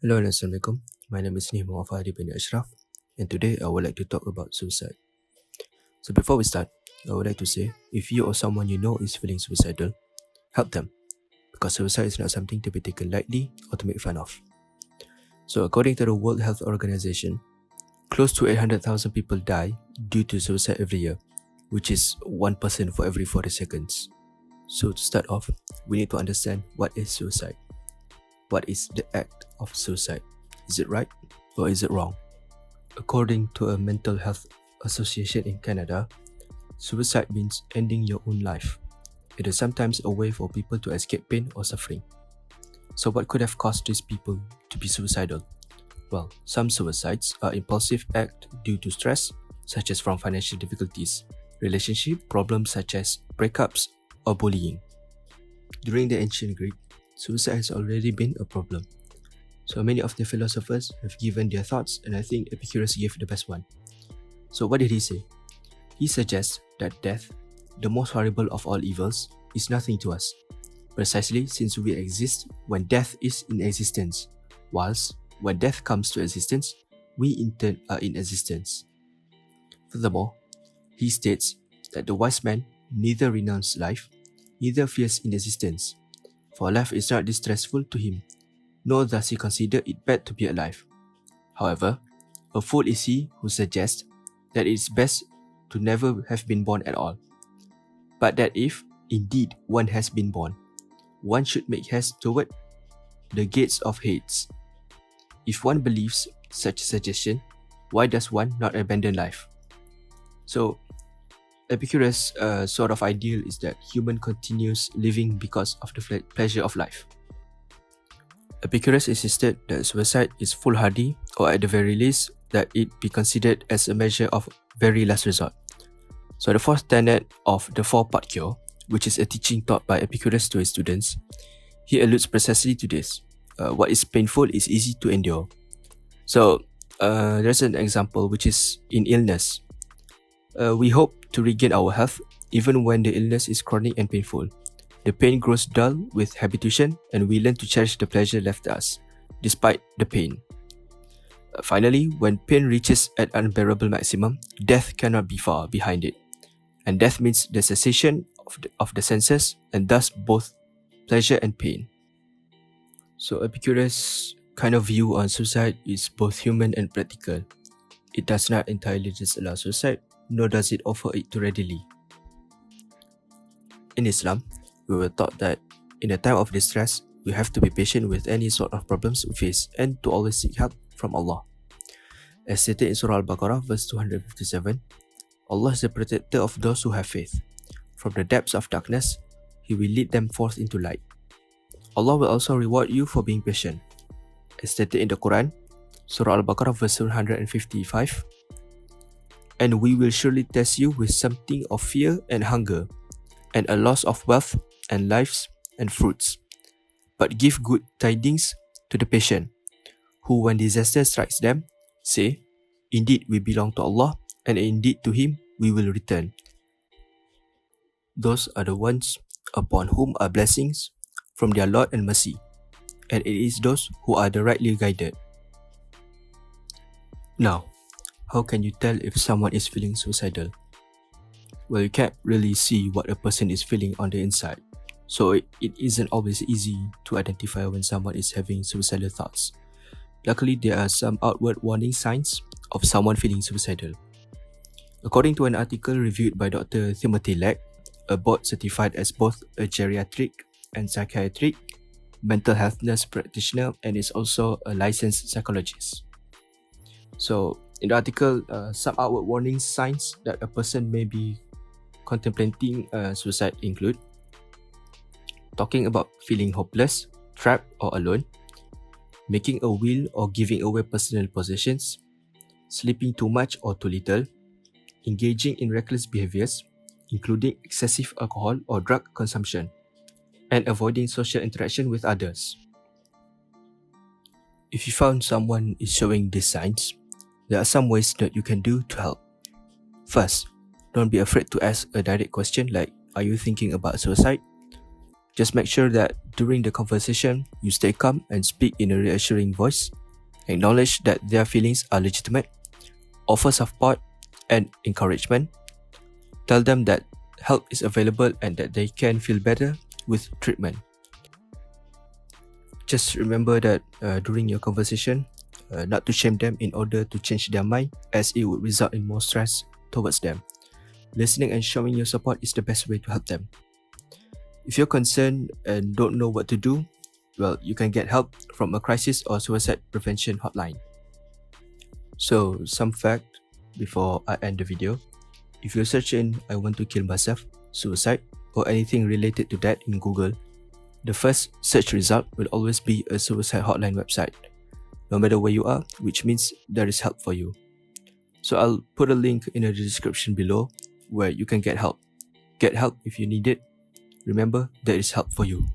Hello and Assalamualaikum. My name is Hadi bin Ashraf, and today I would like to talk about suicide. So before we start, I would like to say, if you or someone you know is feeling suicidal, help them, because suicide is not something to be taken lightly or to make fun of. So according to the World Health Organization, close to 800,000 people die due to suicide every year, which is one person for every 40 seconds. So to start off, we need to understand what is suicide. What is the act of suicide? Is it right or is it wrong? According to a mental health association in Canada, suicide means ending your own life. It is sometimes a way for people to escape pain or suffering. So what could have caused these people to be suicidal? Well, some suicides are impulsive acts due to stress, such as from financial difficulties, relationship problems such as breakups or bullying. During the ancient Greek, suicide has already been a problem. So many of the philosophers have given their thoughts, and I think Epicurus gave the best one. So what did he say? He suggests that death, the most horrible of all evils, is nothing to us, precisely since we exist when death is in existence, whilst when death comes to existence, we in turn are in existence. Furthermore, he states that the wise man neither renounces life, neither fears inexistence, for life is not distressful to him, nor does he consider it bad to be alive. However, a fool is he who suggests that it is best to never have been born at all, but that if, indeed, one has been born, one should make haste toward the gates of Hades. If one believes such a suggestion, why does one not abandon life? So, Epicurus' sort of ideal is that human continues living because of the pleasure of life. Epicurus insisted that suicide is foolhardy, or at the very least, that it be considered as a measure of very last resort. So the fourth tenet of the four-part cure, which is a teaching taught by Epicurus to his students, he alludes precisely to this. What is painful is easy to endure. So there's an example which is in illness. We hope to regain our health even when the illness is chronic and painful. The pain grows dull with habituation, and we learn to cherish the pleasure left us, despite the pain. Finally, when pain reaches an unbearable maximum, death cannot be far behind it. And death means the cessation of the senses, and thus both pleasure and pain. So Epicurus' kind of view on suicide is both human and practical. It does not entirely disallow suicide, nor does it offer it too readily. In Islam, we were taught that in a time of distress, we have to be patient with any sort of problems we face and to always seek help from Allah. As stated in Surah Al-Baqarah verse 257, Allah is the protector of those who have faith. From the depths of darkness, He will lead them forth into light. Allah will also reward you for being patient. As stated in the Quran, Surah Al-Baqarah verse 155, and we will surely test you with something of fear and hunger, and a loss of wealth and lives and fruits. But give good tidings to the patient, who when disaster strikes them, say, indeed we belong to Allah, and indeed to Him we will return. Those are the ones upon whom are blessings from their Lord and mercy, and it is those who are the rightly guided. Now, how can you tell if someone is feeling suicidal? Well, you can't really see what a person is feeling on the inside, so it isn't always easy to identify when someone is having suicidal thoughts. Luckily, there are some outward warning signs of someone feeling suicidal. According to an article reviewed by Dr. Timothy Leck, a board certified as both a geriatric and psychiatric mental health nurse practitioner, and is also a licensed psychologist. So, in the article, some outward warning signs that a person may be contemplating suicide include talking about feeling hopeless, trapped or alone, making a will or giving away personal possessions, sleeping too much or too little, engaging in reckless behaviors, including excessive alcohol or drug consumption, and avoiding social interaction with others. If you found someone is showing these signs, there are some ways that you can do to help. First, don't be afraid to ask a direct question like, are you thinking about suicide? Just make sure that during the conversation, you stay calm and speak in a reassuring voice. Acknowledge that their feelings are legitimate. Offer support and encouragement. Tell them that help is available and that they can feel better with treatment. Just remember that during your conversation, not to shame them in order to change their mind, as it would result in more stress towards them. Listening and showing your support is the best way to help them. If you're concerned and don't know what to do, well, you can get help from a crisis or suicide prevention hotline. So, some fact before I end the video. If you search in "I want to kill myself," suicide, or anything related to that in Google, the first search result will always be a suicide hotline website, no matter where you are, which means there is help for you. So I'll put a link in the description below where you can get help. Get help if you need it. Remember, there is help for you.